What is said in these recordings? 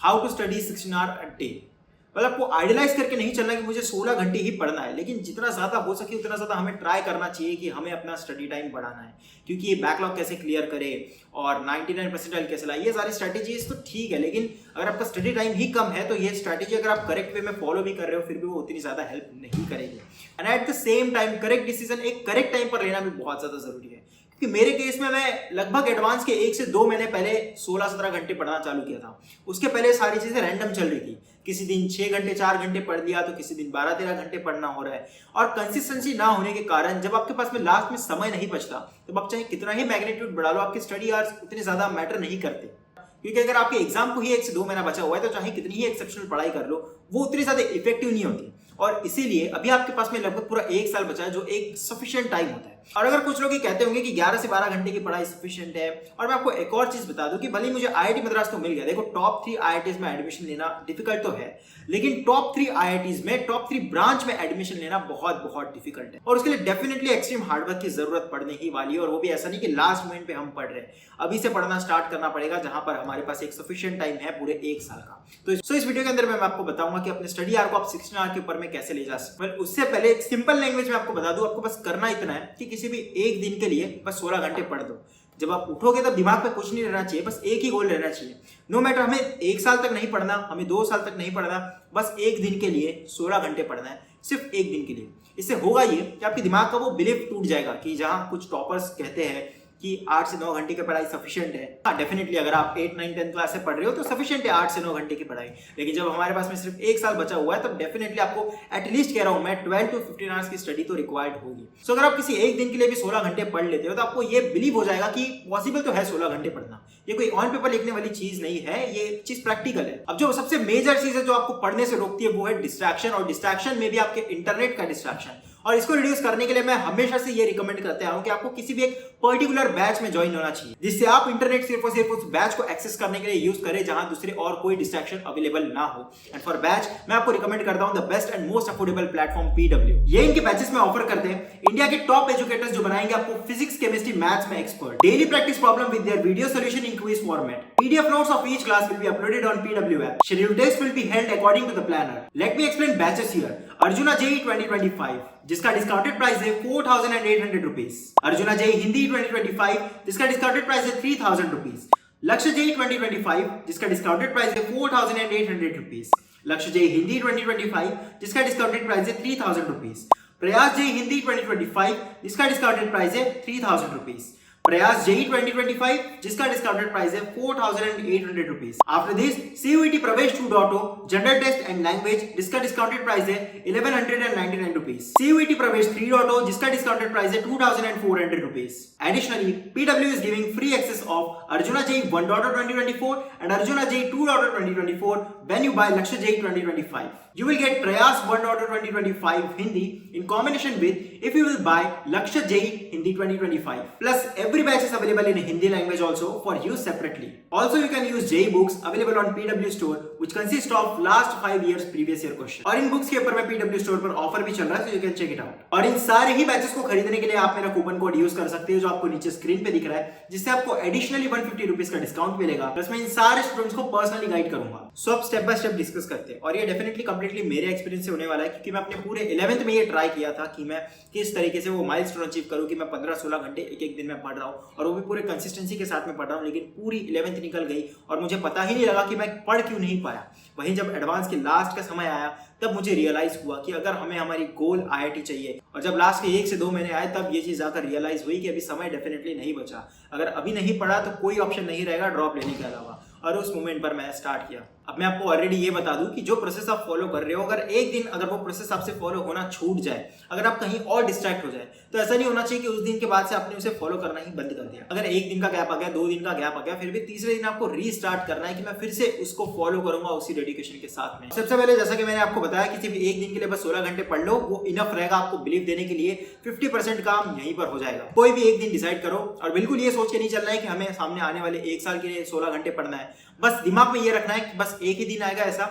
How to study 16 hour a day. मतलब आपको idealise करके नहीं चलना कि मुझे 16 घंटे ही पढ़ना है, लेकिन जितना ज्यादा हो सके उतना ज्यादा हमें ट्राई करना चाहिए कि हमें अपना स्टडी टाइम बढ़ाना है। क्योंकि ये बैकलॉग कैसे क्लियर करे और 99 परसेंटाइल कैसे लाए, ये सारी स्ट्रैटेजीज तो ठीक है, लेकिन अगर आपका स्टडी टाइम ही कम है तो ये स्ट्रैटेजी अगर आप करेक्ट वे में फॉलो भी कर रहे हो फिर भी वो उतनी ज्यादा हेल्प नहीं करेगी। And at the same time correct decision एक करेक्ट टाइम पर लेना भी बहुत ज्यादा जरूरी है। क्योंकि मेरे केस में मैं लगभग एडवांस के 1 से 2 महीने पहले 16-17 घंटे पढ़ना चालू किया था। उसके पहले सारी चीजें रैंडम चल रही थी, किसी दिन 6 घंटे 4 घंटे पढ़ लिया तो किसी दिन 12-13 घंटे पढ़ना हो रहा है। और कंसिस्टेंसी ना होने के कारण जब आपके पास में लास्ट में समय नहीं बचता तो आप चाहे कितना ही मैग्नीट्यूड बढ़ा लो, आपके स्टडी आवर्स उतने ज्यादा मैटर नहीं करते। क्योंकि अगर आपके एग्जाम को ही 1 से 2 महीना बचा हुआ है तो चाहे कितनी ही एक्सेप्शनल पढ़ाई कर लो वो उतनी ज्यादा इफेक्टिव नहीं होती। और इसीलिए अभी आपके पास में लगभग पूरा 1 साल बचा है जो एक सफिशिएंट टाइम होता है। और अगर कुछ लोग ये कहते होंगे कि 11 से 12 घंटे की पढ़ाई सफिशिएंट है, और मैं आपको एक और चीज बता दूं कि भले मुझे आईआईटी मद्रास तो मिल गया, देखो टॉप 3 आईआईटीज में एडमिशन लेना डिफिकल्ट तो है, लेकिन टॉप 3 आईआईटीज में टॉप 3 ब्रांच में एडमिशन लेना बहुत बहुत डिफिकल्ट है। और उसके लिए डेफिनेटली एक्सट्रीम हार्डवर्क की जरूरत पड़ने ही वाली है। और वो भी ऐसा नहीं कि लास्ट मोमेंट पे हम पढ़ रहे हैं, अभी से पढ़ना स्टार्ट करना पड़ेगा जहां पर हमारे पास एक सफिशिएंट टाइम है पूरे 1 साल का। तो इस वीडियो के अंदर मैं आपको बताऊंगा कि अपने स्टडी आवर को आप 16 आवर के ऊपर में कैसे ले जा सकते हैं। उससे पहले एक सिंपल लैंग्वेज में आपको बता दूं, आपको बस करना इतना है कि किसी भी एक दिन के लिए बस 16 घंटे पढ़ दो। जब आप उठोगे तब दिमाग पे कुछ नहीं रहना चाहिए, बस एक ही गोल रहना चाहिए। नो मैटर हमें 1 साल तक नहीं पढ़ना, हमें 2 साल तक नहीं पढ़ना, बस एक दिन के लिए 16 घंटे पढ़ना है, सिर्फ एक दिन के लिए। इससे होगा ये कि आपके दिमाग का वो बिलीफ टूट जाएगा कि जहां कुछ टॉपर्स कहते हैं कि 8 से 9 घंटे की पढ़ाई सफिशिएंट है। हाँ डेफिनेटली अगर आप 8, 9, 10 क्लास से पढ़ रहे हो तो सफिशिएंट है 8 से 9 घंटे की पढ़ाई। लेकिन जब हमारे पास में सिर्फ 1 साल बचा हुआ है तब डेफिनेटली आपको एटलीस्ट कह रहा हूं मैं 12 to 15 आवर्स की स्टडी तो रिक्वायर्ड होगी। सो अगर आप किसी एक दिन के लिए भी 16 घंटे पढ़ लेते हो तो आपको ये बिलीव हो जाएगा कि पॉसिबल तो है 16 घंटे पढ़ना। ये कोई ऑन पेपर लिखने वाली चीज नहीं है, ये चीज प्रैक्टिकल है। अब जो सबसे मेजर चीज है जो आपको पढ़ने से रोकती है वो है डिस्ट्रैक्शन, और डिस्ट्रैक्शन में भी आपके इंटरनेट का डिस्ट्रैक्शन। और इसको रिड्यूस करने के लिए मैं हमेशा से ये रिकमेंड करते आ रहा हूं कि आपको किसी भी एक पर्टिकुलर बैच में ज्वाइन होना चाहिए, जिससे आप इंटरनेट सिर्फ और सिर्फ उस बैच को एक्सेस करने के लिए यूज करें जहां दूसरे और कोई डिस्ट्रैक्शन अवेलेबल ना हो। एंड फॉर बैच मैं आपको रिकमेंड करता हूं the best and most affordable platform PW। ये इनके बैचेस में ऑफर करते हैं इंडिया के टॉप एजुकेटर्स जो बनाएंगे आपको फिजिक्स, केमिस्ट्री, मैथ्स में expert. Daily practice problem with their video solution in quiz format. PDF notes of each class will be uploaded on PW app. Scheduled tests will be held according to the planner. Let me explain batches here. Arjuna JEE 2025 जिसका discounted price है 4,800 rupees. Arjuna JEE Hindi 2025 जिसका discounted price है 3,000 rupees. लक्ष्य JEE 2025 जिसका discounted price है 4,800 rupees. लक्ष्य JEE Hindi 2025 जिसका discounted price है 3,000 रुपीज। प्रयास JEE हिंदी 2025 जिसका डिस्काउंटेड प्राइस है 3,000 रुपीज। प्रयास JEE 2025 जिसका डिस्काउंटेड प्राइस है 4,800 रुपीज। आफ्टर दिस CUET प्रवेश 2.0 जनरल टेस्ट एंड लैंग्वेज जिसका डिस्काउंटेड प्राइस है 1,199 रुपीज। CUET प्रवेश 3.0 जिसका डिस्काउंटेड प्राइस है 2,400 rupees. Additionally, PW is giving free access of Arjuna JEE 1.0 2024 and Arjuna JEE 2.0 2024 when you buy Lakshya JEE 2025. You will get Prayas 1.0 2025 Hindi in combination with if you will buy Lakshya JEE Hindi 2025. Plus every batch is available in Hindi language also for use separately. Also you can use JEE books available on PW store which consist of last 5 years previous year question. और इन books के ऊपर में PW store पर offer भी चल रहा है so you can check it out. और इन सारे ही बैचेस को खरीदने के लिए आप मेरा कूपन कोड यूज कर सकते हो जो आपको नीचे स्क्रीन पे दिख रहा है, जिससे आपको एडिशनली 150 रुपीज का डिस्काउंट मिलेगा। प्लस मैं इन सारे स्टूडेंट्स को पर्सनली गाइड करूंगा। सो अब स्टेप बाय स्टेप डिस्कस करते हैं। और ये डेफिनेटली कंप्लीटली मेरे एक्सपीरियंस से होने वाला है क्योंकि मैं अपने पूरे 11th में ये ट्राई किया था कि मैं किस तरीके से वो माइलस्टोन अचीव करूं कि मैं 15-16 घंटे एक दिन में पढ़ रहा हूं, और वो भी पूरे कंसिस्टेंसी के साथ में पढ़ रहा हूं। लेकिन पूरी 11th निकल गई और मुझे पता ही नहीं लगा कि मैं पढ़ क्यों नहीं पाया। वहीं जब एडवांस के लास्ट का समय आया तब मुझे रियलाइज हुआ कि अगर हमें हमारी गोल IIT चाहिए, और जब लास्ट के 1 से 2 महीने आए तब ये चीज आकर रियलाइज हुई कि अभी समय डेफिनेटली नहीं बचा। अगर अभी नहीं पढ़ा तो कोई ऑप्शन नहीं रहेगा ड्रॉप लेने के अलावा। और उस मोमेंट पर मैं स्टार्ट किया। अब मैं आपको ऑलरेडी ये बता दूं कि जो प्रोसेस आप फॉलो कर रहे हो, अगर एक दिन अगर वो प्रोसेस आपसे फॉलो होना छूट जाए, अगर आप कहीं और डिस्ट्रैक्ट हो जाए, तो ऐसा नहीं होना चाहिए कि उस दिन के बाद से आपने उसे फॉलो करना ही बंद कर दिया। अगर एक दिन का गैप आ गया, 2 दिन का गैप आ गया, फिर भी तीसरे दिन आपको रीस्टार्ट करना है कि मैं फिर से उसको फॉलो करूंगा उसी डेडिकेशन के साथ में। सबसे पहले जैसा कि मैंने आपको बताया कि सिर्फ एक दिन के लिए बस 16 घंटे पढ़ लो, वो इनफ रहेगा आपको बिलीव देने के लिए। 50% काम यहीं पर हो जाएगा। कोई भी एक दिन डिसाइड करो और बिल्कुल ये सोच के नहीं चलना है कि हमें सामने आने वाले 1 साल के लिए 16 घंटे पढ़ना है। बस दिमाग में ये रखना है कि बस एक ही दिन आएगा, ऐसा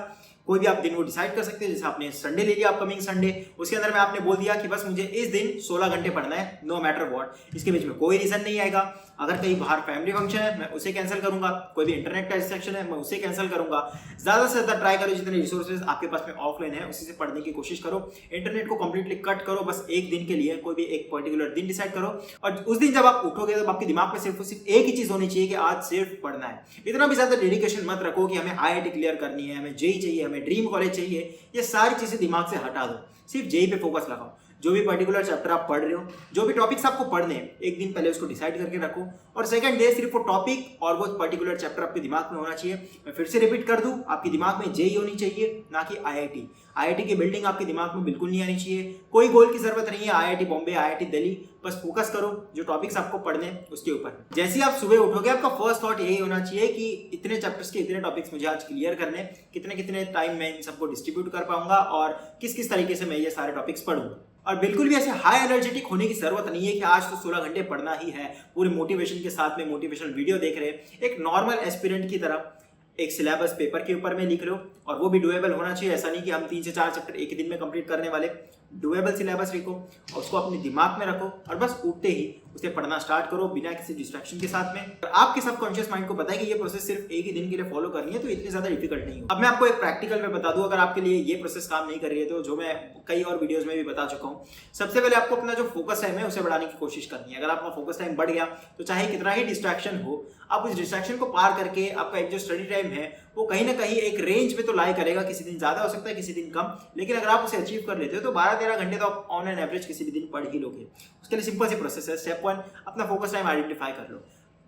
कोई भी आप दिन वो डिसाइड कर सकते हैं। जैसे आपने संडे ले लिया, अपकमिंग संडे, उसके अंदर में आपने बोल दिया कि बस मुझे इस दिन 16 घंटे पढ़ना है, नो मैटर व्हाट। इसके बीच में कोई रीजन नहीं आएगा। अगर कहीं बाहर फैमिली फंक्शन है मैं उसे कैंसिल करूंगा, कोई भी इंटरनेट का डिस्ट्रैक्शन है मैं उसे कैंसिल करूंगा। ज्यादा से ज्यादा ट्राई करो जितने रिसोर्सेज आपके पास में ऑफलाइन है उसी से पढ़ने की कोशिश करो। इंटरनेट को कंप्लीटली कट करो, बस एक दिन के लिए कोई भी एक पर्टिकुलर दिन डिसाइड करो और उस दिन जब आप उठोगे तब आपके दिमाग में सिर्फ एक ही चीज होनी चाहिए कि आज सिर्फ पढ़ना है। इतना भी ज्यादा डेडिकेशन मत रखो कि हमें IIT क्लियर करनी है, हमें जेई चाहिए, हमें ड्रीम कॉलेज चाहिए, ये सारी चीजें दिमाग से हटा दो, सिर्फ जेई पे फोकस लगाओ। जो भी पर्टिकुलर चैप्टर आप पढ़ रहे हो, जो भी टॉपिक्स आपको पढ़ने हैं, एक दिन पहले उसको डिसाइड करके रखो और सेकंड डे सिर्फ वो टॉपिक और वो पर्टिकुलर चैप्टर आपके दिमाग में होना चाहिए। मैं फिर से रिपीट कर दूं, आपके दिमाग में जेई होनी चाहिए ना कि IIT की बिल्डिंग आपके दिमाग में बिल्कुल नहीं आनी चाहिए। कोई गोल की जरूरत नहीं है IIT बॉम्बे, IIT दिल्ली, बस फोकस करो जो टॉपिक्स आपको पढ़ने उसके ऊपर। जैसे ही आप सुबह उठोगे आपका फर्स्ट थॉट यही होना चाहिए कि इतने चैप्टर्स के इतने टॉपिक्स मुझे आज क्लियर करने, कितने कितने टाइम में इन सबको डिस्ट्रीब्यूट कर पाऊंगा और किस किस तरीके से मैं ये सारे टॉपिक्स पढ़ूंगा। और बिल्कुल भी ऐसे हाई एनर्जेटिक होने की जरूरत नहीं है कि आज तो 16 घंटे पढ़ना ही है, पूरे मोटिवेशन के साथ में मोटिवेशनल वीडियो देख रहे हैं। एक नॉर्मल एस्पिरेंट की तरह एक सिलेबस पेपर के ऊपर में लिख लो और वो भी डुएबल होना चाहिए। ऐसा नहीं कि हम 3 से 4 चैप्टर एक ही दिन में कंप्लीट करने वाले। डुएबल सिलेबस लिखो और उसको अपने दिमाग में रखो और बस उठते ही उसे पढ़ना स्टार्ट करो बिना किसी डिस्ट्रैक्शन के साथ में। और आपके सबकॉन्शियस माइंड को पता है कि ये प्रोसेस सिर्फ एक ही दिन के लिए फॉलो करनी है, तो इतनी ज्यादा डिफिकल्ट नहीं हो। अब मैं आपको एक प्रैक्टिकल में बता दूं, अगर आपके लिए ये प्रोसेस काम नहीं कर रही है तो जो मैं कई और वीडियोस में भी बता चुका हूँ। सबसे पहले आपको अपना जो फोकस टाइम है उसे बढ़ाने की कोशिश करनी है। अगर आपका फोकस टाइम बढ़ गया तो चाहे कितना ही डिस्ट्रैक्शन हो, आप उस डिस्ट्रैक्शन को पार करके आपका एक जो स्टडी टाइम है वो कहीं ना कहीं एक रेंज में तो लाई करेगा। किसी दिन ज्यादा हो सकता है, किसी दिन कम, लेकिन अगर आप उसे अचीव कर लेते हो तो 12-13 घंटे तो आप ऑन एन एवरेज किसी भी दिन पढ़ ही लोगे। उसके लिए सिंपल सी प्रोसेस है। स्टेप 1, अपना फोकस टाइम आइडेंटिफाई कर लो।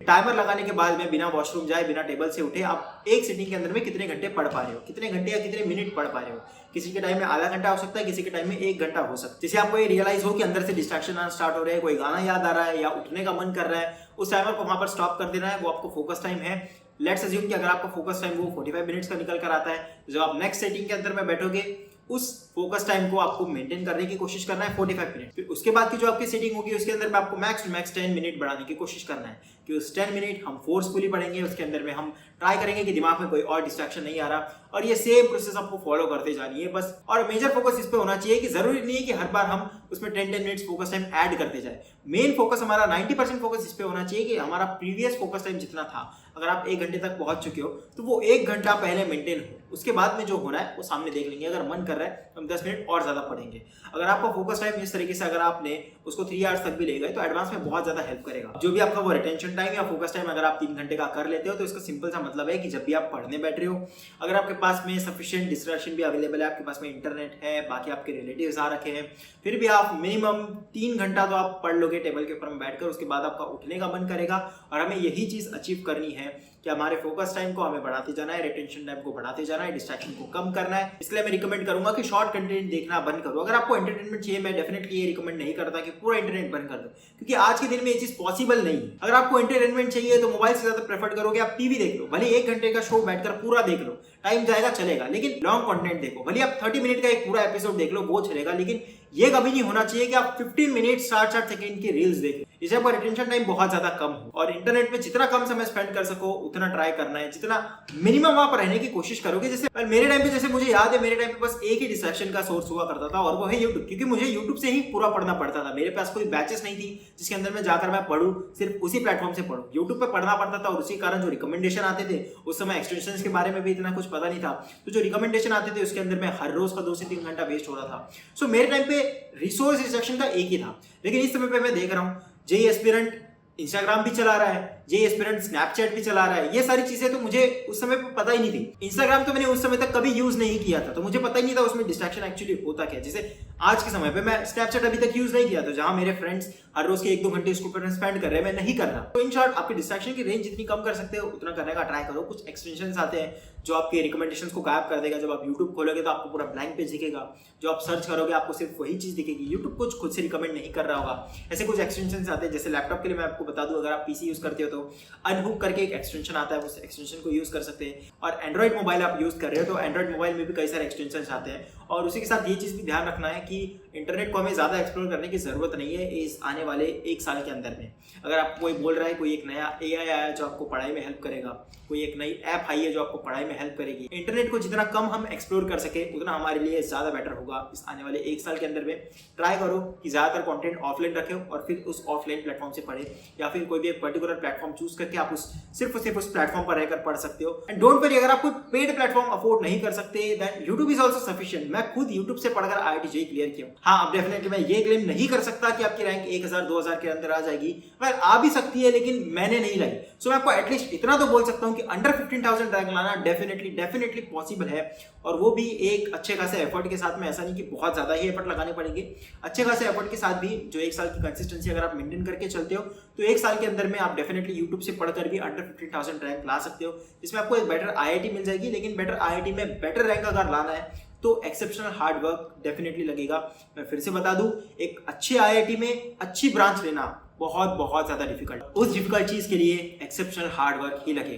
टाइमर लगाने के बाद में बिना वॉशरूम जाए, बिना टेबल से उठे आप एक सिटिंग के अंदर में कितने घंटे पढ़ पा रहे हो, कितने घंटे या कितने मिनट पढ़ पा रहे हो। किसी के टाइम में आधा घंटा हो सकता है, किसी के टाइम में 1 घंटा हो सकता है। जैसे आपको ये रियलाइज हो कि अंदर से डिस्ट्रैक्शन आना स्टार्ट हो रहे हैं, कोई गाना याद आ रहा है या उठने का मन कर रहा है, उस टाइमर को वहां पर स्टॉप कर देना है। वो आपको फोकस टाइम है। लेट्स अज्यूम कि अगर आपका फोकस टाइम वो 45 मिनट्स का निकल कर आता है, तो जब आप नेक्स्ट सेटिंग के अंदर में बैठोगे उस फोकस टाइम को आपको मेंटेन करने की कोशिश करना है 45 मिनट। फिर उसके बाद की जो आपकी सेटिंग होगी उसके अंदर में आपको मैक्स टू मैक्स 10 मिनट बढ़ाने की कोशिश करना है कि उस 10 मिनट हम फोर्सफुली पढ़ेंगे। उसके अंदर में हम ट्राई करेंगे कि दिमाग में कोई और डिस्ट्रैक्शन नहीं आ रहा और ये सेम प्रोसेस आपको फॉलो करते जानी है बस। और मेजर फोकस इस पे होना चाहिए कि जरूरी नहीं है कि हर बार हम उसमें 10-10 मिनट्स फोकस टाइम ऐड करते जाए। मेन फोकस हमारा 90% फोकस इस पे होना चाहिए कि हमारा प्रीवियस फोकस टाइम जितना था, अगर आप 1 घंटे तक पहुंच चुके हो तो वो 1 घंटा पहले मेंटेन हो। उसके बाद में जो होना है वो सामने देख लेंगे। अगर मन कर रहा है तो हम 10 मिनट और ज्यादा पढ़ेंगे। अगर आपका फोकस टाइम इस तरीके से अगर आपने उसको 3 आवर्स तक भी ले गए तो एडवांस में बहुत ज्यादा हेल्प करेगा। जो भी आपका वो रिटेंशन टाइम या फोकस टाइम अगर आप 3 घंटे का कर लेते हो तो इसका सिंपल सा मतलब है कि जब भी आप पढ़ने बैठ रहे हो, अगर आपके पास में सफिशिएंट डिस्ट्रैक्शन भी अवेलेबल है, आपके पास में इंटरनेट है, बाकी आपके रिलेटिव्स आ रखे हैं, फिर भी आप मिनिमम 3 घंटा तो आप पढ़ लोगे टेबल के ऊपर में बैठकर। उसके बाद आपका उठने का मन करेगा और हमें यही चीज अचीव करनी है कि हमारे फोकस टाइम को हमें बढ़ाते जाना है, रिटेंशन टाइम को बढ़ाते जाना है, डिस्ट्रैक्शन को कम करना है। इसलिए मैं रिकमेंड करूंगा कि शॉर्ट कंटेंट देखना बंद करो। अगर आपको एंटरटेनमेंट चाहिए, मैं डेफिनेटली ये रिकमेंड नहीं करता कि पूरा इंटरनेट बंद कर दो, क्योंकि आज के दिन में ये चीज पॉसिबल नहीं है। अगर आपको एंटरटेनमेंट चाहिए तो मोबाइल से ज्यादा प्रेफर करोगे आप टीवी देख लो, भले 1 घंटे का शो बैठकर पूरा देख लो, टाइम जाएगा चलेगा, लेकिन लॉन्ग कंटेंट देखो। भले आप 30 मिनट का एक पूरा एपिसोड देख लो, वो चलेगा, लेकिन ये कभी नहीं होना चाहिए कि आप 15 मिनट 60 सेकंड की रील्स देखें। इससे आपका रिटेंशन टाइम बहुत ज्यादा कम हो। और इंटरनेट में जितना कम समय स्पेंड कर सको उतना ट्राई करना है, जितना मिनिमम आप रहने की कोशिश करोगे। जैसे मेरे टाइम पे, जैसे मुझे याद है, मेरे टाइम पे बस एक ही डिस्ट्रैक्शन का सोर्स हुआ करता था और वो है यूट्यूब, क्योंकि मुझे यूट्यूब से ही पूरा पढ़ना पड़ता था। मेरे पास कोई बैचेस नहीं थी जिसके अंदर में जाकर मैं पढ़ूं, सिर्फ उसी प्लेटफॉर्म से पढ़ूं। यूट्यूब पे पढ़ना पड़ता था और उसी कारण जो रिकमेंडेशन आते थे, उस समय एक्सटेंशन के बारे में भी इतना कुछ पता नहीं था, तो जो रिकमेंडेशन आते थे उसके अंदर में हर रोज का 2 से 3 घंटा वेस्ट हो रहा था। सो मेरे टाइम पे रिसोर्स डिस्ट्रैक्शन का एक ही था। लेकिन इस समय पे मैं देख रहा हूँ जेईई एस्पिरेंट इंस्टाग्राम भी चला रहा है, जेईई एस्पिरेंट स्नैपचैट भी चला रहा है। ये सारी चीजें तो मुझे उस समय पता ही नहीं थी। इंस्टाग्राम तो मैंने उस समय तक कभी यूज नहीं किया था, तो मुझे पता ही नहीं था उसमें डिस्ट्रैक्शन एक्चुअली होता क्या। जैसे आज के समय पे मैं स्नैपचैट अभी तक यूज नहीं किया, तो जहां मेरे फ्रेंड्स हर रोज के 1-2 घंटे इसके ऊपर स्पेंड कर रहे हैं, मैं नहीं कर रहा। तो इन शॉर्ट, आपकी डिस्ट्रैक्शन की रेंज जितनी कम कर सकते हो उतना करने का ट्राई करो। कुछ एक्सटेंशंस आते हैं जो आपके रिकमेंडेशंस को गायब कर देगा। जब आप यूट्यूब खोलोगे तो आपको पूरा ब्लैंक पेज दिखेगा, जो आप सर्च करोगे आपको सिर्फ वही चीज दिखेगी। यूट्यूब कुछ खुद से रिकमेंड नहीं कर रहा होगा। ऐसे कुछ एक्सटेंशंस आते हैं। जैसे लैपटॉप के लिए मैं आपको बता दूं, अगर आप पीसी यूज करते हो तो अनहुक करके एक एक्सटेंशन आता है, उस एक्सटेंशन को यूज कर सकते हैं। और एंड्रॉइड मोबाइल आप यूज कर रहे हो तो एंड्रॉइड मोबाइल में भी कई सारे एक्सटेंशन आते हैं। और उसी के साथ ये चीज भी ध्यान रखना है कि इंटरनेट को हमें ज़्यादा एक्सप्लोर करने की ज़रूरत नहीं है इस आने वाले 1 साल के अंदर में। अगर आप कोई बोल रहा है कोई एक नया AI आया है जो आपको पढ़ाई में हेल्प करेगा, कोई एक नई ऐप आई है जो आपको पढ़ाई में हेल्प करेगी, इंटरनेट को जितना कम हम एक्सप्लोर कर सके उतना हमारे लिए ज़्यादा बेटर होगा इस आने वाले 1 साल के अंदर में। ट्राई करो कि ज़्यादातर कंटेंट ऑफलाइन रखें और फिर उस ऑफलाइन प्लेटफॉर्म से पढ़े, या फिर कोई भी एक पर्टिकुलर प्लेटफॉर्म चूज करके आप सिर्फ उस प्लेटफॉर्म पर रहकर पढ़ सकते हो। एंड डोंट वरी, अगर आप कोई पेड प्लेटफॉर्म अफोर्ड नहीं कर सकते then YouTube is also sufficient. मैं खुद यूट्यूब से पढ़कर IIT JEE क्लियर किया हूं। हाँ, अब डेफिनेटली मैं ये क्लेम नहीं कर सकता कि आपकी रैंक 1000-2000 के अंदर आ जाएगी। वेल, आ भी सकती है लेकिन मैंने नहीं लाई। सो मैं आपको एटलीस्ट इतना तो बोल सकता हूं कि अंडर 15,000 रैंक लाना डेफिनेटली पॉसिबल है, और वो भी एक अच्छे खासे एफर्ट के साथ में। ऐसा नहीं कि बहुत ज्यादा ही एफर्ट लगाने पड़ेंगे, अच्छे खासे एफर्ट के साथ भी जो 1 साल की कंसिस्टेंसी अगर आप मेंटेन करके चलते हो तो 1 साल के अंदर में आप डेफिनेटली यूट्यूब से पढ़कर भी अंडर 15,000 रैंक ला सकते हो, जिसमें आपको एक बेटर IIT मिल जाएगी। लेकिन बेटर IIT में बेटर रैंक अगर लाना है तो एक्सेप्शनल हार्ड वर्क डेफिनेटली लगेगा। मैं फिर से बता दूं, एक अच्छे IIT में अच्छी ब्रांच लेना बहुत ज्यादा डिफिकल्ट। उस डिफिकल्ट चीज के लिए एक्सेप्शनल हार्ड वर्क ही लगेगा।